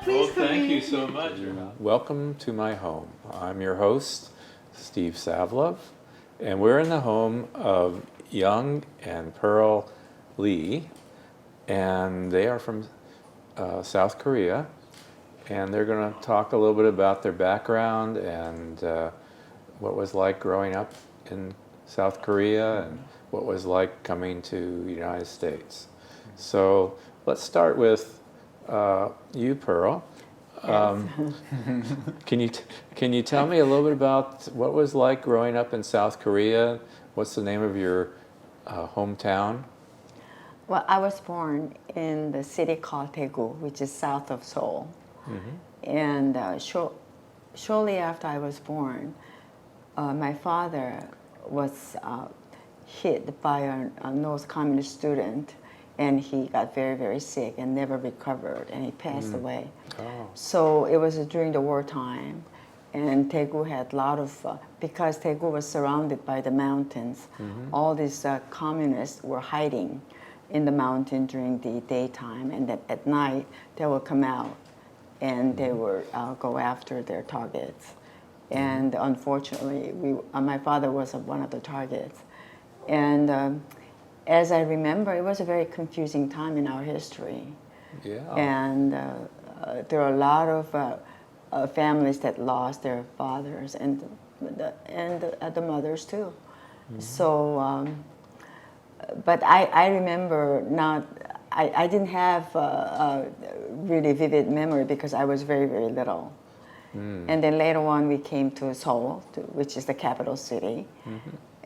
Please come thank in. you so much. Welcome to my home. I'm your host, Steve Savlov, and we're in the home of Young and Pearl Lee, and they are from South Korea, and they're going to talk a little bit about their background and what it was like growing up in South Korea and what it was like coming to the United States. So let's start with you, Pearl. Can you tell me a little bit about what it was like growing up in South Korea? What's the name of your hometown? Well, I was born in the city called Daegu, which is south of Seoul. And shortly after I was born, my father was hit by a North Communist student, and he got very, very sick and never recovered, and he passed away. Oh. So it was during the wartime, and Daegu had a lot of, because Daegu was surrounded by the mountains, all these communists were hiding in the mountain during the daytime, and then at night they will come out and they will go after their targets. And unfortunately, my father was one of the targets. And as I remember, it was a very confusing time in our history. Yeah. And there are a lot of families that lost their fathers and the mothers too. So, but I remember I didn't have a really vivid memory because I was very, very little. And then later on we came to Seoul, which is the capital city.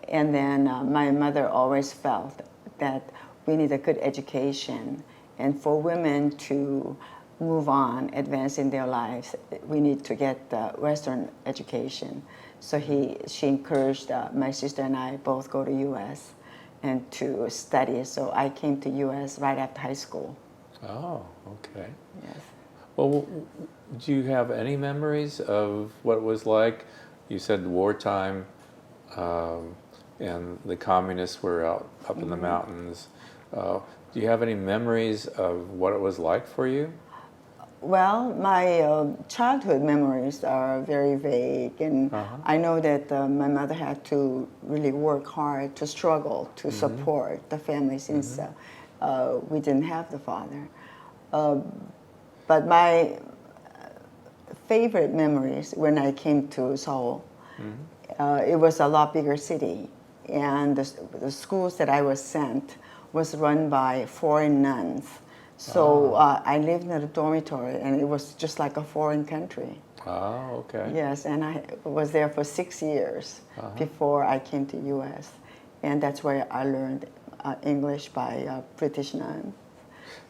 And then my mother always felt that we need a good education, and for women to move on, advance in their lives, we need to get Western education. So she encouraged my sister and I both go to U.S. and to study. So I came to U.S. right after high school. Oh, okay. Yes. Well, do you have any memories of what it was like? You said wartime, and the communists were up in the mountains. Do you have any memories of what it was like for you? Well, my childhood memories are very vague, and I know that my mother had to really work hard to struggle to support the family since we didn't have the father. But my favorite memories when I came to Seoul, it was a lot bigger city, and the schools that I was sent was run by foreign nuns. So I lived in a dormitory, and it was just like a foreign country. Oh, okay. Yes, and I was there for 6 years before I came to U.S. And that's where I learned English by British nuns.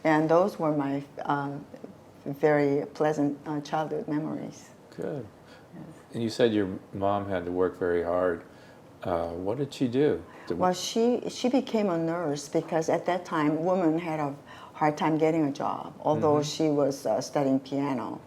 And those were my very pleasant childhood memories. Good. Yes. And you said your mom had to work very hard. What did she do? Well, she became a nurse because at that time, women had a hard time getting a job, although she was studying piano,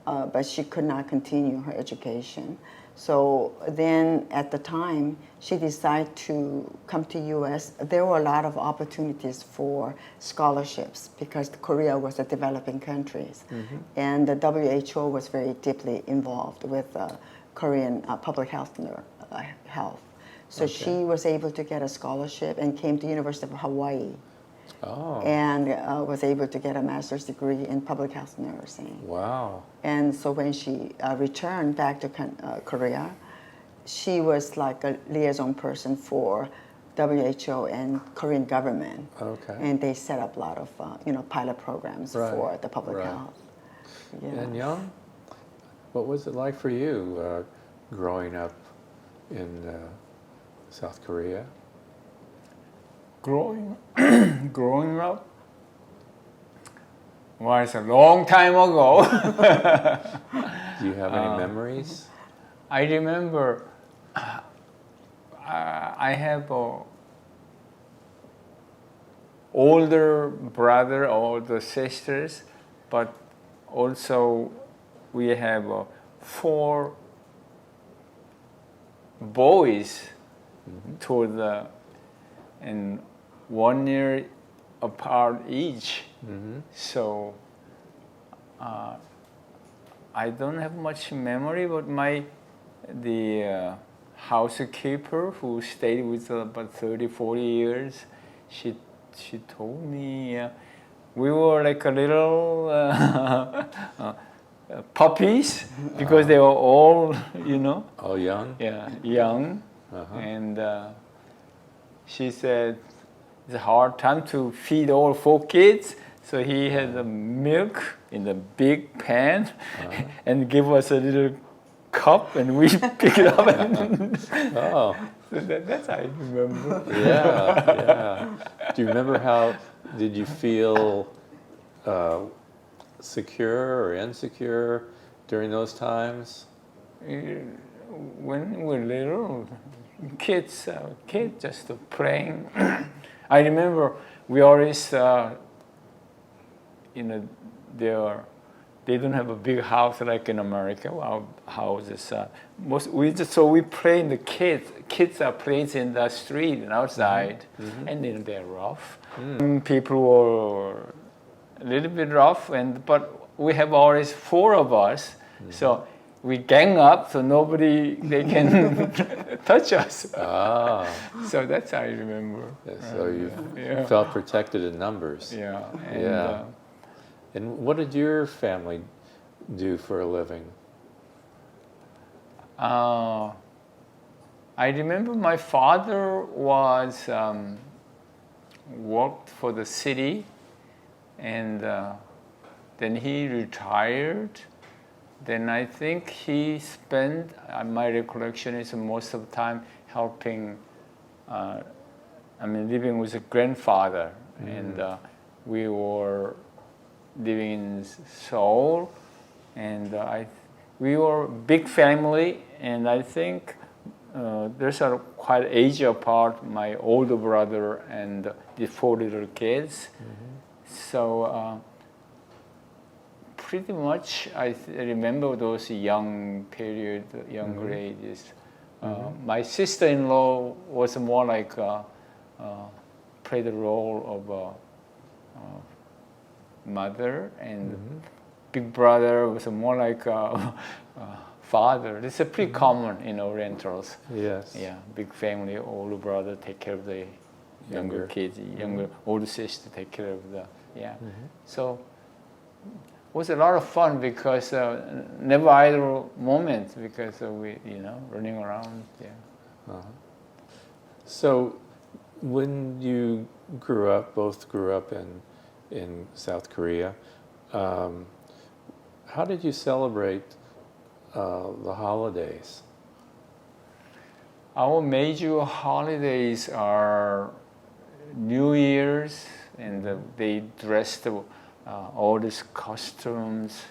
but she could not continue her education. So then at the time, she decided to come to U.S. There were a lot of opportunities for scholarships because Korea was a developing country. And the WHO was very deeply involved with Korean public health. So she was able to get a scholarship and came to University of Hawaii. Oh. And was able to get a master's degree in public health nursing. Wow. And so when she returned back to Korea, she was like a liaison person for WHO and Korean government. Okay. And they set up a lot of pilot programs for the public health. Yes. And Young, what was it like for you growing up in South Korea? Growing up was a long time ago. Do you have any memories? I remember I have a older brother, older sisters, but also we have 4 boys and 1 year apart each. So I don't have much memory, but the housekeeper who stayed with us about 30, 40 years, she told me we were like a little puppies because they were all, All young? young. Uh-huh. And she said it's a hard time to feed all 4 kids. So he had the milk in the big pan and give us a little cup and we pick it up. Oh, So that's how I remember. yeah. Do you remember did you feel secure or insecure during those times? When we were little, kids just playing. I remember we always, they don't have a big house like in America. Our houses, we play in the kids are playing in the street and outside, and then they're rough. People were a little bit rough, but we have always 4 of us, so we gang up so they can touch us. Ah, So that's how I remember. so you felt protected in numbers. Yeah. Yeah. And what did your family do for a living? I remember my father was worked for the city, and then he retired. Then I think he spent, my recollection is most of the time helping, living with a grandfather. And we were living in Seoul, and we were a big family, and I think there's quite age apart, my older brother and the 4 little kids. So pretty much I remember those younger ages. My sister-in-law was more like played the role of mother, and big brother was more like a father. This is pretty common in Orientals. Yes. Yeah, big family, older brother take care of the younger kids, older sister take care of the, So it was a lot of fun because never idle moments because we, running around. Yeah. So when you both grew up in South Korea, how did you celebrate the holidays? Our major holidays are New Year's, and they dressed all these costumes,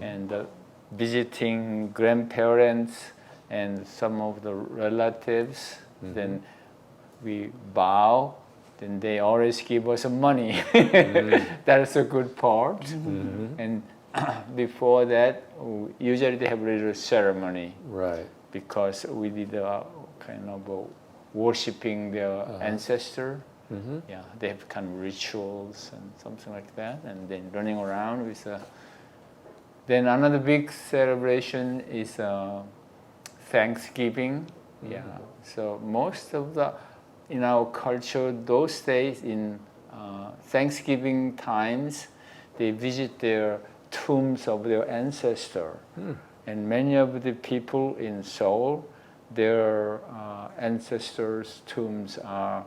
and visiting grandparents and some of the relatives. Then we bow. Then they always give us some money. That's a good part. And before that, usually they have a little ceremony. Right. Because we did kind of worshiping their ancestor. Yeah, they have kind of rituals and something like that, and then running around with. Then another big celebration is Thanksgiving. Yeah, so most of in our culture, those days in Thanksgiving times, they visit their tombs of their ancestor. And many of the people in Seoul, their ancestors' tombs are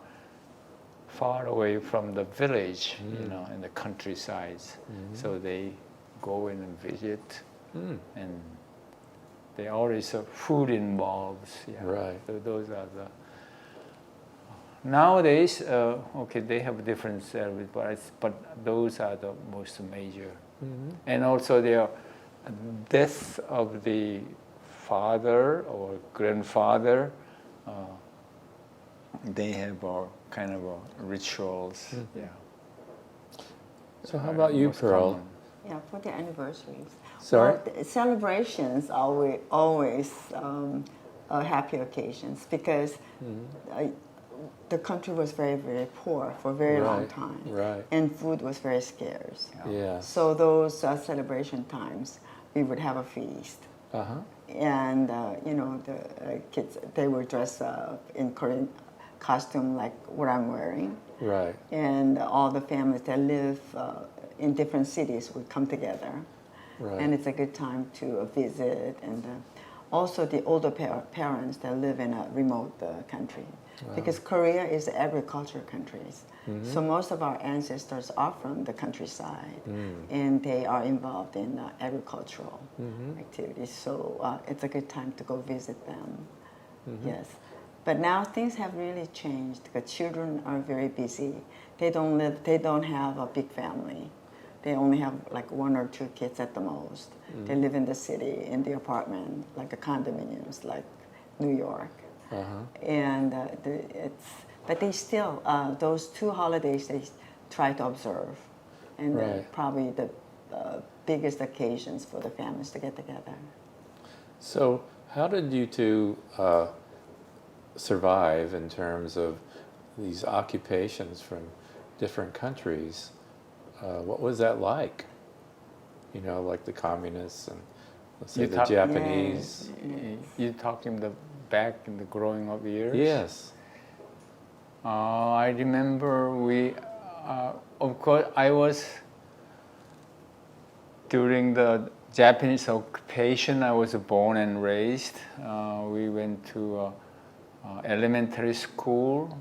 far away from the village, in the countrysides. So they go in and visit, and they always have food involved. Yeah. Right. So those are the. Nowadays, they have different service, but those are the most major. And also their death of the father or grandfather, they have kind of rituals. Yeah. So how about you, Most Pearl? common. Yeah, for the anniversaries. Sorry? Well, the celebrations are always happy occasions because the country was very, very poor for a very long Right, time. right. And food was very scarce. Yes. So those celebration times, we would have a feast. Uh-huh. And, the kids, they were dressed in Korean costume like what I'm wearing. Right. And all the families that live in different cities would come together. Right. And it's a good time to visit. And also the older parents that live in a remote country. Wow. Because Korea is an agriculture country. Mm-hmm. So most of our ancestors are from the countryside. And they are involved in agricultural activities. So it's a good time to go visit them. Yes. But now things have really changed. The children are very busy. They don't have a big family. They only have like 1 or 2 kids at the most. They live in the city, in the apartment, like a condominiums, like New York. And but they still, those 2 holidays they try to observe. And Right. probably the biggest occasions for the families to get together. So how did you two survive in terms of these occupations from different countries? What was that like? You know, like the communists and let's say You the talk- Japanese. You talking the back in the growing up years? Yes. I remember of course, I was during the Japanese occupation. I was born and raised. We went to elementary school,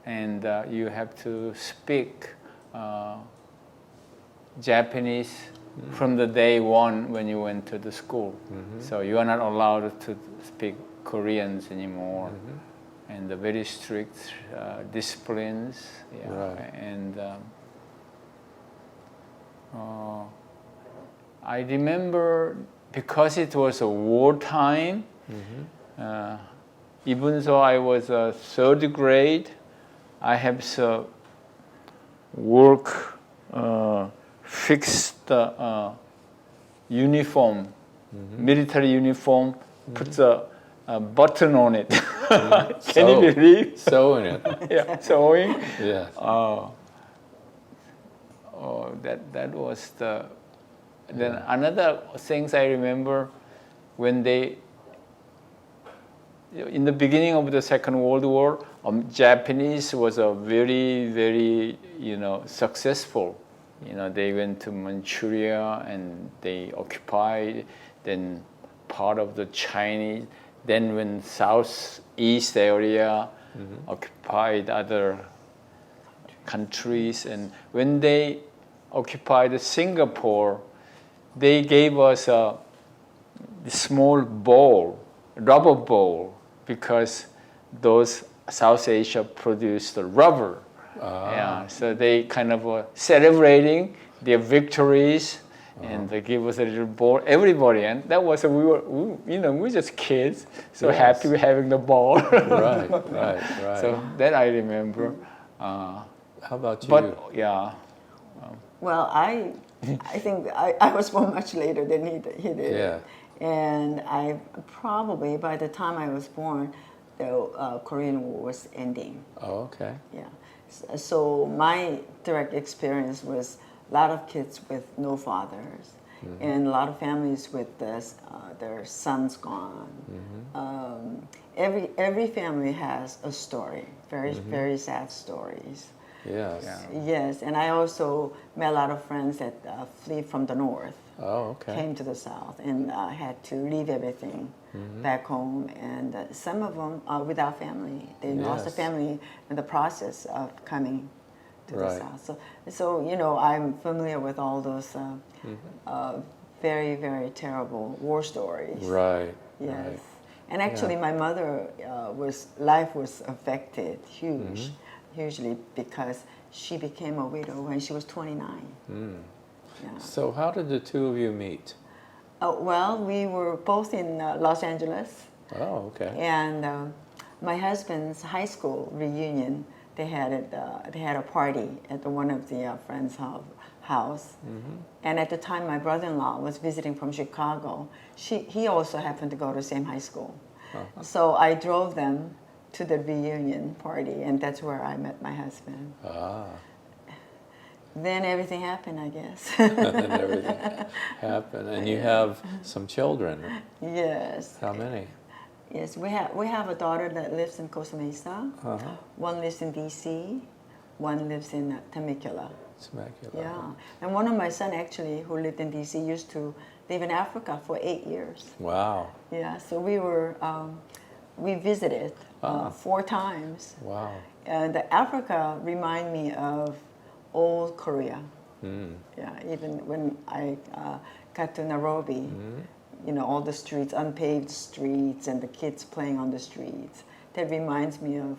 and you have to speak Japanese from the day one when you went to the school. So you are not allowed to speak Koreans anymore. And the very strict disciplines. Yeah. Right. And I remember because it was a wartime, even though I was a 3rd grade, I have to work, fix the uniform, military uniform, put the button on it. Can you believe? Sewing it. Yeah, sewing. Yes. That was the. Then another things I remember when they. In the beginning of the Second World War, Japanese was a very, very successful. They went to Manchuria and they occupied then part of the Chinese. Then when southeast area occupied other countries, and when they occupied Singapore, they gave us a small bowl, rubber bowl, because those South Asia produced the rubber. Yeah, so they kind of were celebrating their victories. And they gave us a little bowl, everybody, and that was we were just kids, so Yes. happy with having the ball. Right. So that I remember. How about you? But yeah, Well, I think I was born much later than he did. Yeah. And I probably, by the time I was born, the Korean War was ending. Oh, okay. Yeah. So my direct experience was a lot of kids with no fathers, and a lot of families with their sons gone. Every family has a story, very sad stories. Yes. Yeah. Yes, and I also met a lot of friends that flee from the north, Oh, okay. came to the south, and had to leave everything back home. And some of them are without family. They lost a Yes. family in the process of coming to the Right. south. So I'm familiar with all those very, very terrible war stories. Right. Yes. Right. And actually, my mother life was affected hugely because she became a widow when she was 29. Yeah. So how did the two of you meet? Well, we were both in Los Angeles, Oh, okay. and my husband's high school reunion. They had a party at one of the friends' house, and at the time, my brother-in-law was visiting from Chicago. He also happened to go to the same high school, so I drove them to the reunion party, and that's where I met my husband. Ah. Then everything happened, I guess. And everything happened. And you have some children. Yes. How many? Yes, we have a daughter that lives in Costa Mesa. Uh-huh. One lives in D.C. One lives in Temecula. Temecula. Yeah, and one of my son actually, who lived in D.C., used to live in Africa for 8 years. Wow. Yeah, so we visited 4 times. Wow. And Africa remind me of old Korea. Mm. Yeah, even when I got to Nairobi, you know, all the streets, unpaved streets, and the kids playing on the streets. That reminds me of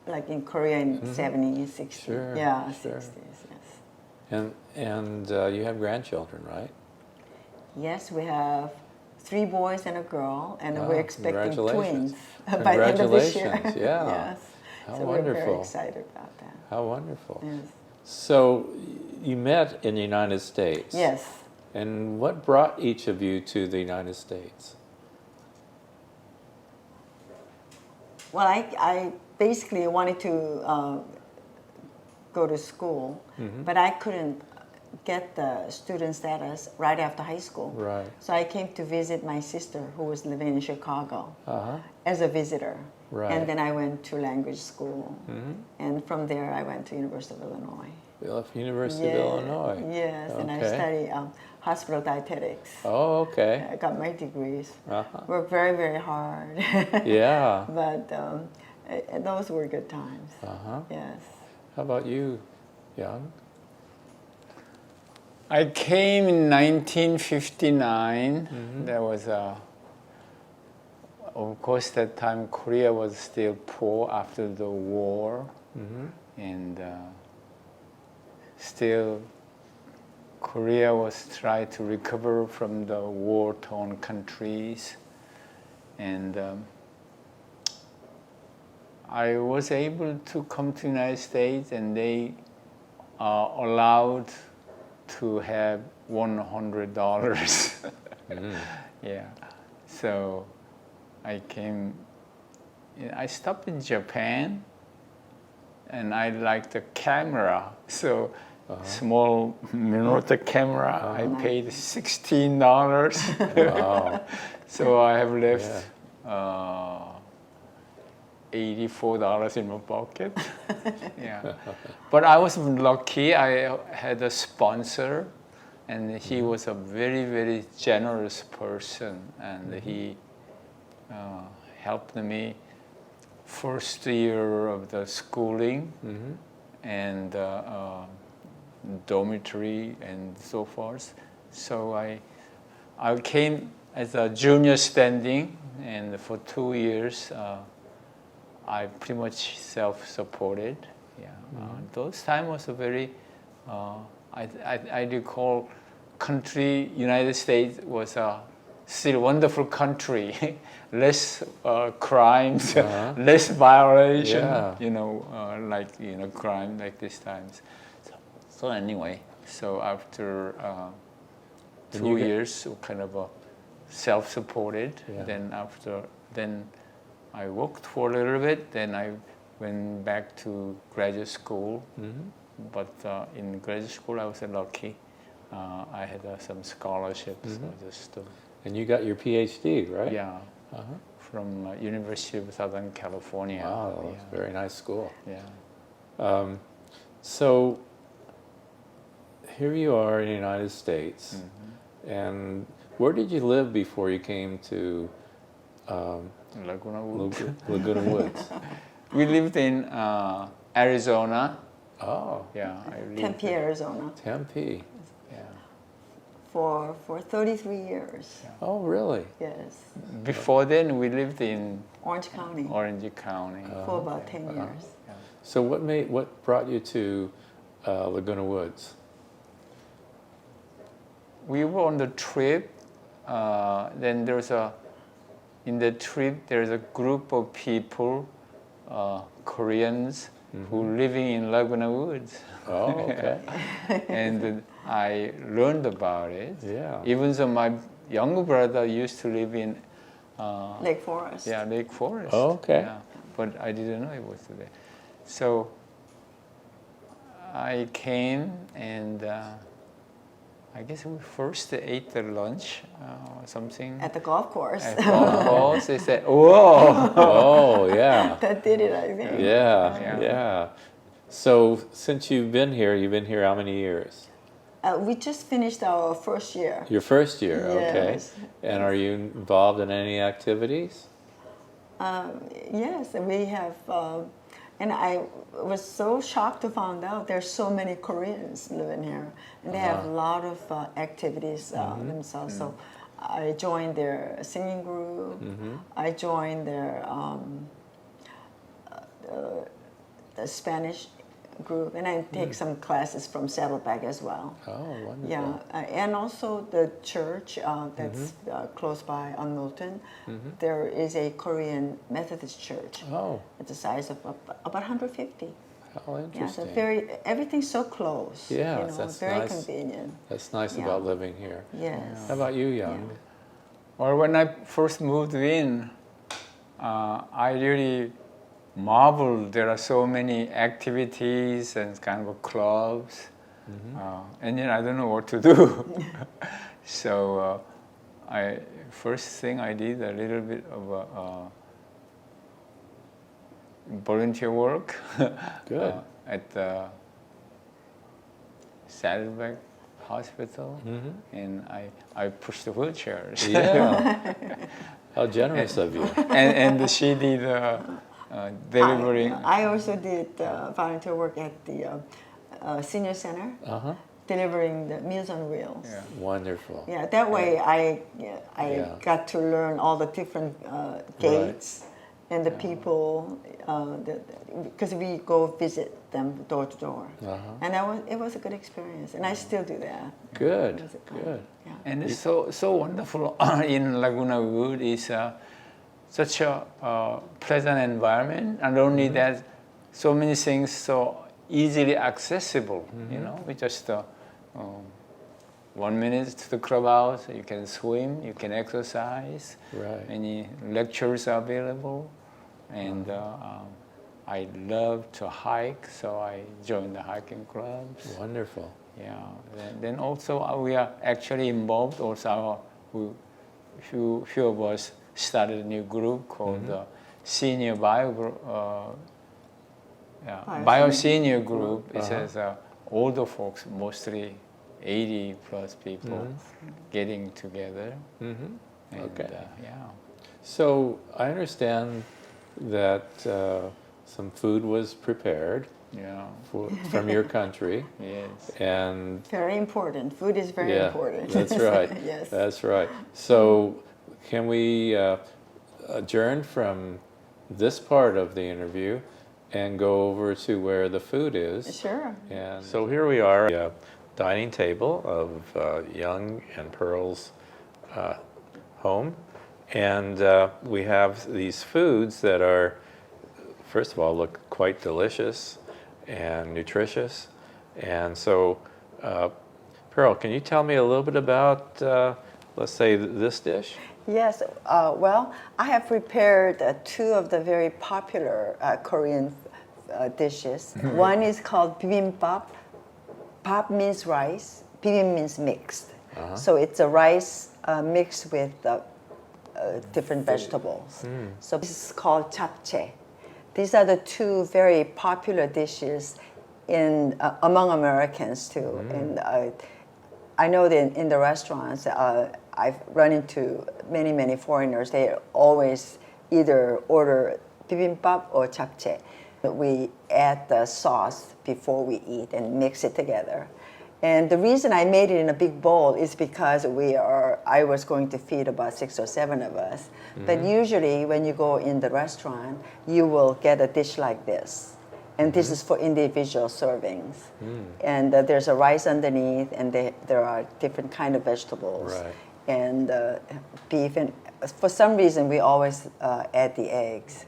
like in Korea in 70s, 60s. Sure, Yeah, sure. 60s, yes. And you have grandchildren, right? Yes, we have 3 boys and a girl, and Wow, we're expecting twins congratulations. by the end of this year. Congratulations, yeah. Yes. How So we're very wonderful. excited about that. How wonderful. Yes. So you met in the United States. Yes. And what brought each of you to the United States? Well, I basically wanted to go to school, but I couldn't get the student status right after high school. Right. So I came to visit my sister who was living in Chicago Uh-huh. as a visitor. Right. And then I went to language school. And from there I went to University of Illinois. University of Illinois. Yes, and I Okay. studied hospital dietetics. Oh, okay. I got my degrees. Uh-huh. Worked very, very hard. Yeah. But those were good times. Uh-huh. Yes. How about you, Young? I came in 1959. There was of course, that time Korea was still poor after the war, and still Korea was trying to recover from the war-torn countries, and I was able to come to the United States, and they allowed to have $100. Yeah, so I came. I stopped in Japan, and I liked the camera. So small Minolta camera. I paid $16. Wow. So I have left $84 in my pocket. Yeah, but I was lucky. I had a sponsor, and he was a very, very generous person, and he helped me first year of the schooling and dormitory and so forth. So I came as a junior standing, and for 2 years I pretty much self-supported. Yeah, those time was a very I recall country. United States was a still wonderful country, less crimes, less violation. Yeah. You know, crime like these times. So anyway, so after 2 years, kind of self-supported. Then I worked for a little bit. Then I went back to graduate school. But in graduate school, I was lucky. I had some scholarships. So just And you got your PhD, right? yeah, from University of Southern California. Wow, that's a very nice school. Yeah. So here you are in the United States, and where did you live before you came to Laguna Woods. Laguna Woods? We lived in Arizona. Oh, Yeah, I lived Tempe, Arizona, Tempe. Yeah. for 33 years. Oh, really? Yes. Before then, we lived in Orange County Orange County. for about 10 years. So what brought you to Laguna Woods? We were on the trip. Then in the trip, there's a group of people, Koreans, who living in Laguna Woods. Oh, okay. And I learned about it. Yeah. Even though my younger brother used to live in Lake Forest. Yeah, Lake Forest. Oh, okay. Yeah, but I didn't know it was there. So I came and I guess we first ate the lunch or something. At the golf course. At golf course, they said, "Whoa!" Oh, yeah. That did it, I think. Yeah. So since you've been here how many years? We just finished our first year. Your first year, okay. Yes. And are you involved in any activities? Yes, we have, and I was so shocked to find out there's so many Koreans living here, and they have a lot of activities themselves. So I joined their singing group. I joined their the Spanish group, and I take some classes from Saddleback as well. Oh, wonderful. Yeah, and also the church that's close by on Milton. There is a Korean Methodist church. Oh, It's the size of about 150. how Yeah, interesting. so everything's so close. Yeah, you know, that's very nice. convenient. That's nice Yeah. about living here. Yes. How about you, Young? Well, when I first moved in, I really marveled. There are so many activities and kind of clubs, and then I don't know what to do. So first thing I did a little bit of volunteer work. Good. At the Saddleback Hospital, and I pushed the wheelchairs. Yeah. How generous of you. and she did delivering. I also did volunteer work at the senior center, delivering the Meals on Wheels. Yeah. Wonderful. Yeah, that way I Yeah. got to learn all the different gates and the people, because we go visit them door to door, and it was a good experience, and I still do that. Good. It was a- Good. Yeah. And it's so wonderful in Laguna Woods is such a pleasant environment, and only that, so many things so easily accessible. You know, we just 1 minute to the clubhouse, you can swim, you can exercise. Right. Many lectures are available, and I love to hike, so I joined the hiking clubs. Wonderful. Yeah. Then also we are actually involved. Also, few of us started a new group called the Senior Bio Senior Group. It says older folks, mostly 80 plus people, getting together. And, Okay. yeah. So I understand that some food was prepared Yeah. from your country, Yes. and Very important. Food is very yeah, important. that's right. Yes. That's right. So can we adjourn from this part of the interview and go over to where the food is? Sure. And so here we are, at a dining table of Young and Pearl's home, and we have these foods that are, first of all, look quite delicious and nutritious. And so, Pearl, can you tell me a little bit about, let's say, this dish? Yes. Well, I have prepared two of the very popular Korean dishes. One is called bibimbap. Bap means rice. Bibim means mixed. So it's a rice mixed with different vegetables. So this is called japchae. These are the two very popular dishes among Americans too. And I know that in the restaurants, I've run into many foreigners. They always either order bibimbap or japchae. We add the sauce before we eat and mix it together. And the reason I made it in a big bowl is because I was going to feed about 6 or 7 of us. But usually when you go in the restaurant, you will get a dish like this. And this is for individual servings. And there's a rice underneath, and there are different kind of vegetables. Right. And beef. And for some reason, we always add the eggs.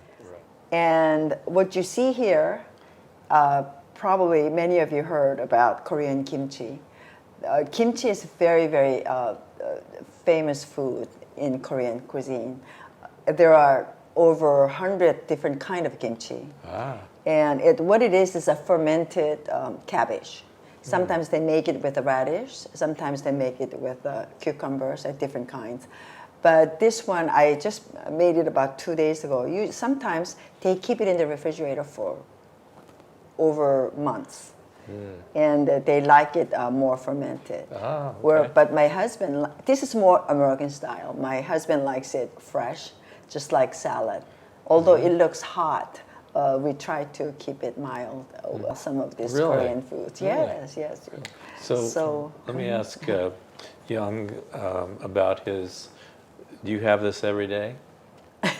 And what you see here, probably many of you heard about Korean kimchi. Kimchi is very famous food in Korean cuisine. there are over 100 different kind of kimchi. Ah, And what it is a fermented cabbage. Sometimes they make it with a radish. Sometimes they make it with cucumbers and different kinds. But this one, I just made it about 2 days ago. Sometimes they keep it in the refrigerator for over months. And they like it more fermented. Ah, okay. But my husband, this is more American style. My husband likes it fresh, just like salad. Although it looks hot, we try to keep it mild. Some of these Really? Korean foods. Really? Yes, yes. So let me ask Young about his. Do you have this every day?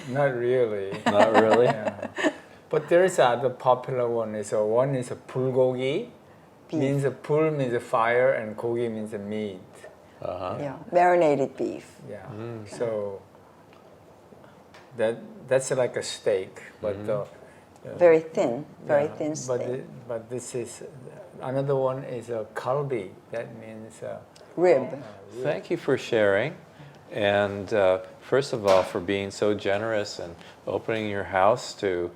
Not really. Not really. Yeah. But there is other popular one. One is a bulgogi. Beef. Means a pul means a fire and gogi means a meat. Uh-huh. Yeah, marinated beef. Yeah. So that's like a steak, but Very thin, very yeah, thin steak. But this is another one is a kalbi. That means Rib. Thank you for sharing, and first of all for being so generous and opening your house to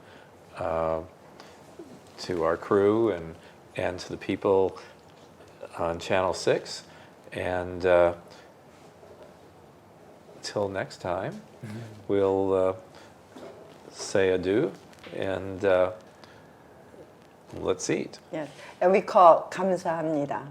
our crew and to the people on Channel 6. And till next time, we'll say adieu and let's eat. Yes. And we call 감사합니다.